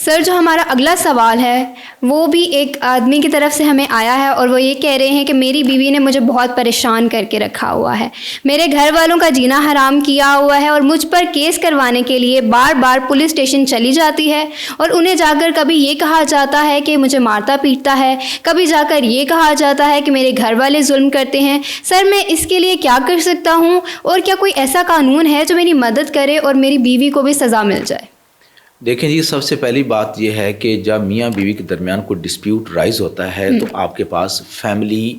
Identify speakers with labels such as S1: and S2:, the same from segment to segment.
S1: سر جو ہمارا اگلا سوال ہے وہ بھی ایک آدمی کی طرف سے ہمیں آیا ہے، اور وہ یہ کہہ رہے ہیں کہ میری بیوی نے مجھے بہت پریشان کر کے رکھا ہوا ہے، میرے گھر والوں کا جینا حرام کیا ہوا ہے، اور مجھ پر کیس کروانے کے لیے بار بار پولیس اسٹیشن چلی جاتی ہے، اور انہیں جا کر کبھی یہ کہا جاتا ہے کہ مجھے مارتا پیٹتا ہے، کبھی جا کر یہ کہا جاتا ہے کہ میرے گھر والے ظلم کرتے ہیں۔ سر میں اس کے لیے کیا کر سکتا ہوں، اور کیا کوئی ایسا قانون ہے جو میری مدد کرے اور میری بیوی کو بھی سزا مل جائے؟
S2: دیکھیں جی، سب سے پہلی بات یہ ہے کہ جب میاں بیوی کے درمیان کوئی ڈسپیوٹ رائز ہوتا ہے تو آپ کے پاس فیملی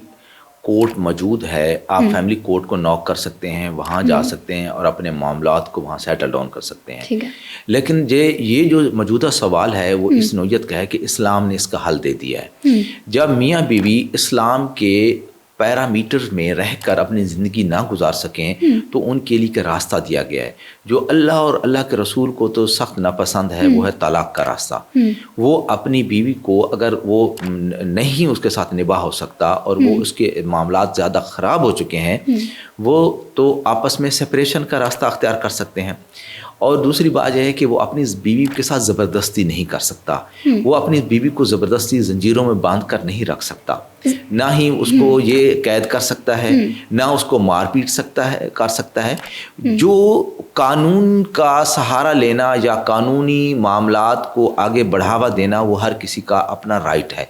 S2: کورٹ موجود ہے، آپ فیملی کورٹ کو نوک کر سکتے ہیں، وہاں جا سکتے ہیں اور اپنے معاملات کو وہاں سیٹل ڈاؤن کر سکتے ہیں۔ لیکن یہ جو موجودہ سوال ہے وہ اس نوعیت کا ہے کہ اسلام نے اس کا حل دے دیا ہے۔ جب میاں بیوی اسلام کے پیرامیٹر میں رہ کر اپنی زندگی نہ گزار سکیں تو ان کے لیے راستہ دیا گیا ہے جو اللہ اور اللہ کے رسول کو تو سخت ناپسند ہے، وہ ہے طلاق کا راستہ۔ وہ اپنی بیوی کو اگر وہ نہیں اس کے ساتھ نباہ ہو سکتا اور وہ اس کے معاملات زیادہ خراب ہو چکے ہیں، وہ تو آپس میں سپریشن کا راستہ اختیار کر سکتے ہیں۔ اور دوسری بات یہ ہے کہ وہ اپنی بیوی کے ساتھ زبردستی نہیں کر سکتا، وہ اپنی بیوی کو زبردستی زنجیروں میں باندھ کر نہیں رکھ سکتا، نہ ہی اس کو یہ قید کر سکتا ہے، نہ اس کو مار پیٹ کر سکتا ہے۔ جو قانون کا سہارا لینا یا قانونی معاملات کو آگے بڑھاوا دینا وہ ہر کسی کا اپنا رائٹ ہے۔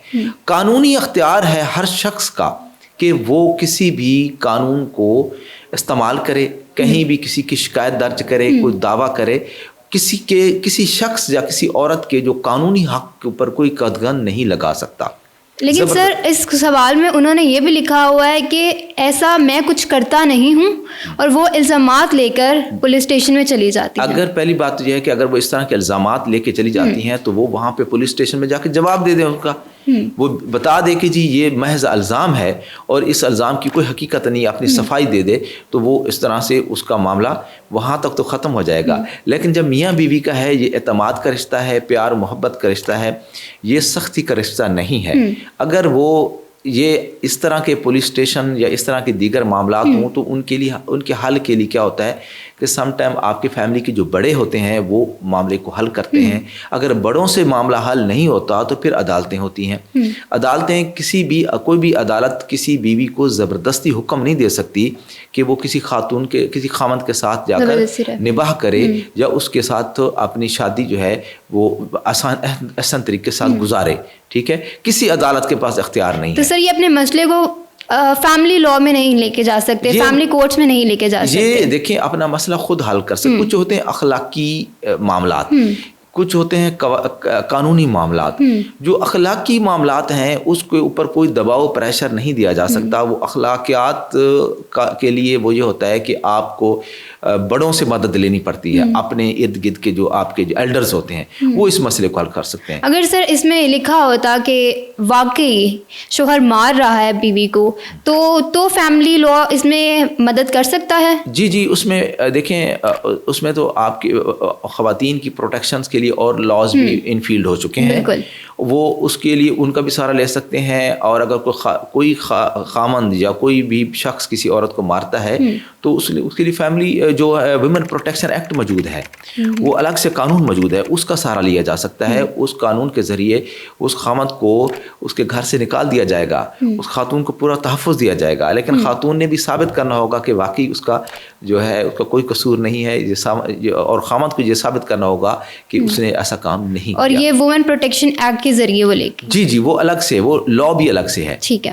S2: قانونی اختیار ہے ہر شخص کا کہ وہ کسی بھی قانون کو استعمال کرے، کہیں بھی کسی کی شکایت درج کرے، کوئی دعویٰ کرے، کسی شخص یا کسی عورت کے جو قانونی حق کے اوپر کوئی قدغن نہیں لگا سکتا۔
S1: لیکن سر اس سوال میں انہوں نے یہ بھی لکھا ہوا ہے کہ ایسا میں کچھ کرتا نہیں ہوں، اور وہ الزامات لے کر پولیس اسٹیشن میں چلی جاتی ہیں۔
S2: اگر پہلی بات تو یہ ہے کہ اگر وہ اس طرح کے الزامات لے کے چلی جاتی ہیں تو وہ وہاں پہ پولیس اسٹیشن میں جا کے جواب دے دیں، ان کا وہ بتا دے کہ جی یہ محض الزام ہے اور اس الزام کی کوئی حقیقت نہیں، اپنی صفائی دے دے، تو وہ اس طرح سے اس کا معاملہ وہاں تک تو ختم ہو جائے گا۔ لیکن جب میاں بیوی کا ہے، یہ اعتماد کا رشتہ ہے، پیار محبت کا رشتہ ہے، یہ سختی کا رشتہ نہیں ہے۔ اگر وہ یہ اس طرح کے پولیس اسٹیشن یا اس طرح کے دیگر معاملات ہوں تو ان کے حل کے لیے کیا ہوتا ہے کہ سم ٹائم آپ کی فیملی کے جو بڑے ہوتے ہیں وہ معاملے کو حل کرتے ہیں۔ اگر بڑوں سے معاملہ حل نہیں ہوتا تو پھر عدالتیں ہوتی ہیں۔ عدالتیں کوئی بھی عدالت کسی بیوی کو زبردستی حکم نہیں دے سکتی کہ وہ کسی خامند کے ساتھ جا کر نباہ کرے یا اس کے ساتھ اپنی شادی جو ہے وہ آسان طریقے کے ساتھ گزارے، ٹھیک ہے؟ کسی عدالت کے پاس اختیار نہیں ہے۔
S1: تو سر یہ اپنے مسئلے کو فیملی لا میں نہیں لے کے جا سکتے، فیملی کورٹس میں نہیں لے کے جا سکتے؟
S2: یہ دیکھیں اپنا مسئلہ خود حل کر سکتے۔ کچھ ہوتے ہیں اخلاقی معاملات، کچھ ہوتے ہیں قانونی معاملات۔ جو اخلاقی معاملات ہیں اس کے اوپر کوئی دباؤ پریشر نہیں دیا جا سکتا۔ وہ اخلاقیات کے لیے وہ یہ ہوتا ہے کہ آپ کو بڑوں سے مدد لینی پڑتی ہے، اپنے ارد گرد کے جو آپ کے جو ایلڈرز ہوتے ہیں وہ اس مسئلے کو حل کر سکتے ہیں۔
S1: اگر سر اس میں لکھا ہوتا کہ واقعی شوہر مار رہا ہے بیوی کو تو فیملی لا اس میں مدد کر سکتا ہے؟
S2: جی اس میں دیکھیں، اس میں تو آپ کی خواتین کی پروٹیکشنز کے لیے اور لاز بھی انفیلڈ ہو چکے ہیں، وہ اس کے لیے ان کا بھی سہارا لے سکتے ہیں۔ اور اگر کوئی خامند یا کوئی بھی شخص کسی عورت کو مارتا ہے تو اس کے لیے فیملی جو ویمن پروٹیکشن ایکٹ موجود ہے، وہ الگ سے قانون موجود ہے، اس کا سہارا لیا جا سکتا ہے۔ اس قانون کے ذریعے اس خامند کو اس کے گھر سے نکال دیا جائے گا، اس خاتون کو پورا تحفظ دیا جائے گا، لیکن خاتون نے بھی ثابت کرنا ہوگا کہ واقعی اس کا جو ہے اس کا کوئی قصور نہیں ہے، اور خامند کو یہ ثابت کرنا ہوگا کہ اس نے ایسا کام نہیں کیا۔
S1: اور یہ وومن پروٹیکشن ایکٹ کے ذریعے وہ لے کے
S2: جی وہ الگ سے، وہ لا بھی الگ سے ہے۔
S1: ٹھیک ہے۔